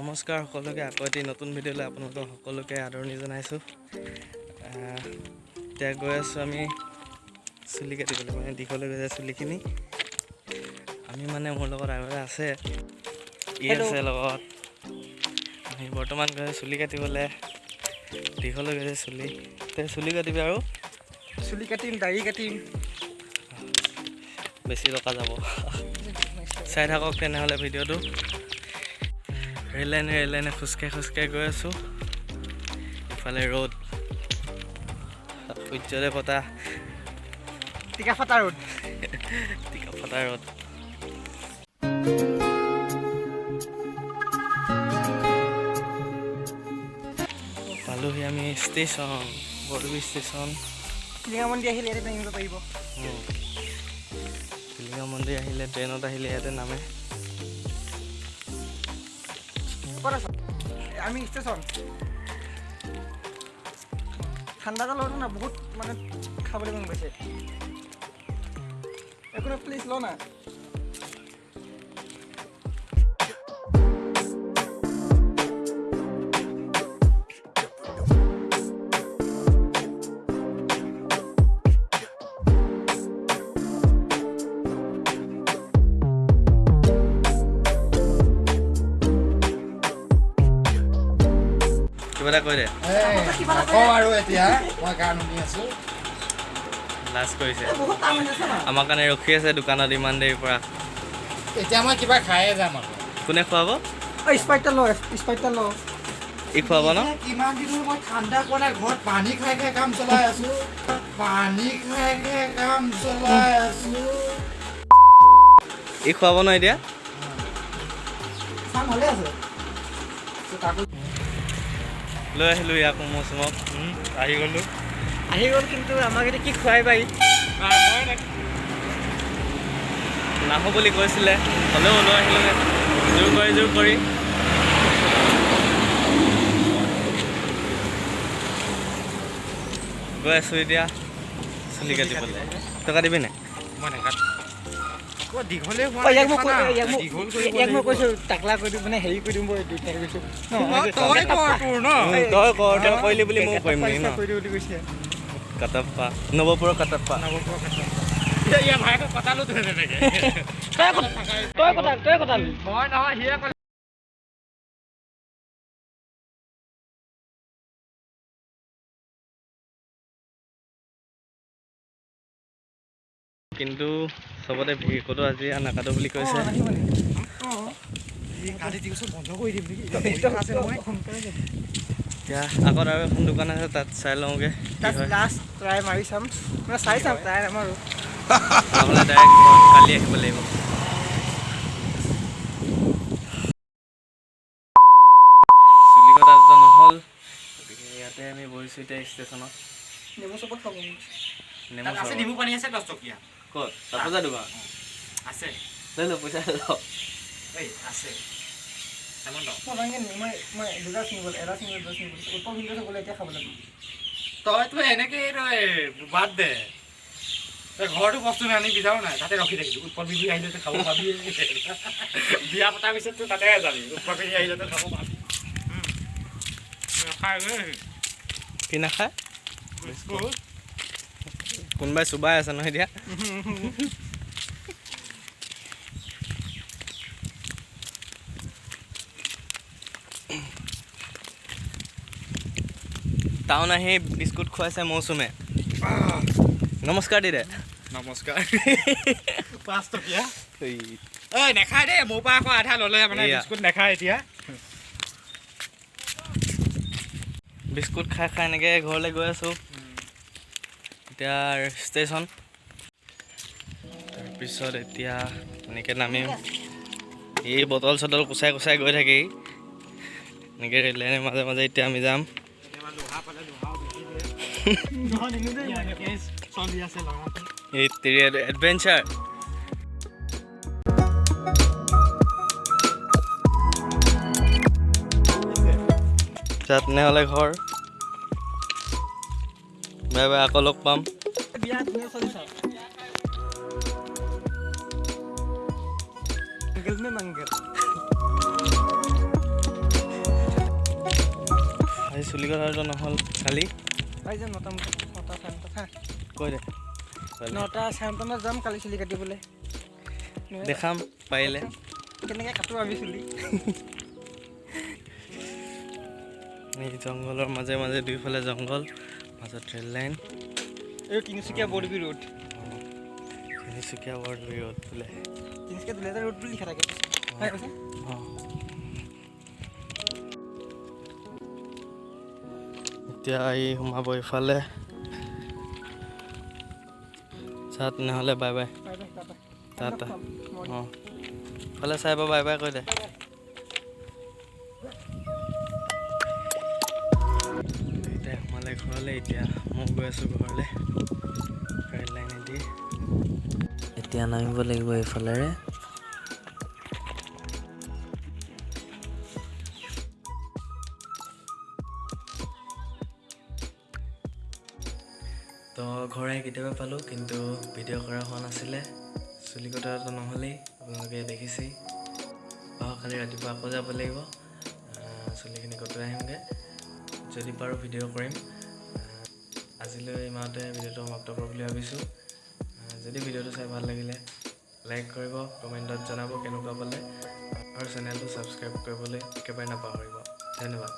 নমস্কাৰ সকলোকে আকৌ এটি নতুন ভিডিঅ'লৈ আপোনালোকক সকলোকে আদৰণি জনাইছোঁ। এতিয়া গৈ আছোঁ আমি চুলি কাটিবলৈ, মানে দীঘলৈ গৈ আছে চুলিখিনি। আমি মানে মোৰ লগত আৰু এটা আছে, ই আছে লগত। আমি বৰ্তমান গৈ চুলি কাটিবলৈ, দীঘলৈ গৈছে চুলি। তই চুলি কাটিবি আৰু? চুলি কাটিম, দাড়ি কাটিম, বেছি টকা যাব। চাই থাকক তেনেহ'লে ভিডিঅ'টো। ৰেল লাইনে খোজকাঢ়ি গৈ আছোঁ। ইফালে ৰ'দ, সূৰ্যৰে বতাহ, টিকা ফটা ৰ'দ। পালোহি আমি ষ্টেচন, বৰদুবি ষ্টেচন। টিলিঙা মন্দিৰ আহিলে ইয়াতে নামিব পাৰিব। টিলিঙা মন্দিৰ আহিলে, ট্ৰেইনত আহিলে ইয়াতে নামে। ক'ত আছ? আমি ষ্টেচন। ঠাণ্ডা লগতো না বহুত মানে খাবলৈ মন গৈছে। একো নাই, প্লিজ ল না। কিবা এটা কৈ দে। আৰু এতিয়া মই গান শুনি আছো। লাজ কৰিছে, আমাৰ কাৰণে ৰখি আছে দোকানত ইমান দেৰিৰ পৰা। এতিয়া মই কিবা খায়ে যাম আৰু। কোনে খুৱাব? স্প্ৰাইটটা ল। ই খুৱাব ন? কিমান দিন হ'ল মই ঠাণ্ডা পোৱা নাই, ঘৰত পানী খাই কাম চলাই আছো। ই খুৱাব ন এতিয়া? চাম ভালে আছে। লৈ আহিলোঁ ইয়াক ম'ম' চমক। আহি গ'ল কিন্তু আমাক এতিয়া কি খুৱাই পাৰি? নাহোঁ বুলি কৈছিলে, হ'লেও লৈ আহিলোঁগৈ জোৰ কৰি। গৈ আছোঁ এতিয়া চুলি কাটিবলৈ। তই কাটিবি নাই? মই নাকাটো। দীঘলে ইয়াক মই কৈছোঁ টাকলা কৰি দিম, মানে হেৰি কৰি দিম। তই কৰ, তই কৰিলি বুলি ময়ো কৰিম নেকি ন? কৰি দিম বুলি কৈছে। কাটাপ্পা, নৱপুৰৰ কাটাপ্পা। তই কটালি। মই নহয়, সিয়ে ক'লে। কিন্তু চবতে ভিৰ, ক'তো আজি নাকাটো বুলি কৈছে। এতিয়া আগত আৰু এখন দোকান আছে, তাত চাই লওঁগৈ কি হয়। লাষ্ট ট্ৰাই মাৰি চাম, চাই চাম, ট্ৰাই নামাৰো। নহ'লে ডাইৰেক্ট কালি আহিব লাগিব। চুলি কটাটো নহ'ল, গতিকে ইয়াতে আমি বহিছোঁ এতিয়া ষ্টেচনত। নেমু চপত খাব নেমু পানী আছে 10 টকীয়া। ক'ত? তাতো যা দোকান আছে। লৈ ল, পইচা ল। আছে। মই দুটা চিঙিব, এটা চিঙিব, দুটা চিঙিব। ওপৰ ভিডিঅ'টো গ'লে এতিয়া খাব লাগিব। তইতো এনেকেই বাদ দে। তই ঘৰতো বস্তু আনি বিচাৰো নাই, তাতে ৰখি থাকিবি। উৎপল বিবি আহিলে খাব পাবি। বিয়া পতাৰ পিছততো তাতে যাবি। উৎপল বিবি আহিলে খাব পাবি। কি নাখায়? কোনোবাই চুবাই আছে নহয় এতিয়া। টাউন আহি বিস্কুট খুৱাইছে মৌচুমে। নমস্কাৰ দি দে। নমস্কাৰ। 5 টকীয়া। নেখায় দেই, মোৰ পৰা আকৌ আধা ল'লে মানে বিস্কুট নেখায় এতিয়া। বিস্কুট খাই এনেকৈ ঘৰলৈ গৈ আছোঁ। এতিয়া ষ্টেচন, তাৰপিছত এতিয়া এনেকৈ নামিম। এই বটল চটল কুচাই গৈ থাকেই এনেকৈ ৰেল লাইনৰ মাজে এতিয়া আমি যাম। এই তেৰি এডভেঞ্চাৰ। তেনেহ'লে ঘৰ বাই বাই, আকৌ লগ পাম। मंगल में मंगल। চুলি কটাটো নহ'ল কালি পাই যাম 9টা চাৰে 9টাত হা কৈ দে 9টা চাৰে 9টাত যাম কালি চুলি কাটিবলৈ দেখাম পাৰিলে কেনেকৈ কাটো আমি চুলি এই জংঘলৰ মাজে মাজে দুইফালে জংঘল মাজত ৰেল লাইন এই তিনিচুকীয়া বৰবী ৰোড তিনিচুকীয়া বৰদুবি ৰোড বোলে তিনিচুকীয়া দুলীয়াজান ৰোড বুলি লিখা থাকে হয় কৈছে এতিয়া এই সোমাব ইফালে চা তেনেহ'লে বাই বাই টাটা অঁ ইফালে চাই বাই বাই কৈ দে এতিয়া সোমালে ঘৰলৈ এতিয়া মই গৈ আছোঁ ঘৰলৈ ৰেল লাইনেদি এতিয়া নামিব লাগিব এইফালেৰে তো ঘৰে কেতিয়াবা পালোঁ কিন্তু ভিডিঅ' কৰা হোৱা নাছিলে চুলি কটাটো নহ'লেই আপোনালোকে দেখিছেই অহাকালি ৰাতিপুৱা আকৌ যাব লাগিব চুলিখিনি কটাই আহিমগৈ যদি পাৰোঁ ভিডিঅ' কৰিম আজিলৈ ইমানতে ভিডিঅ'টো সমাপ্ত কৰোঁ বুলি ভাবিছোঁ যদি ভিডিঅ'টো চাই ভাল লাগিলে লাইক কৰিব কমেণ্টত জনাব কেনেকুৱা পালে আৰু চেনেলটো ছাবস্ক্ৰাইব কৰিবলৈ একেবাৰে নাপাহৰিব ধন্যবাদ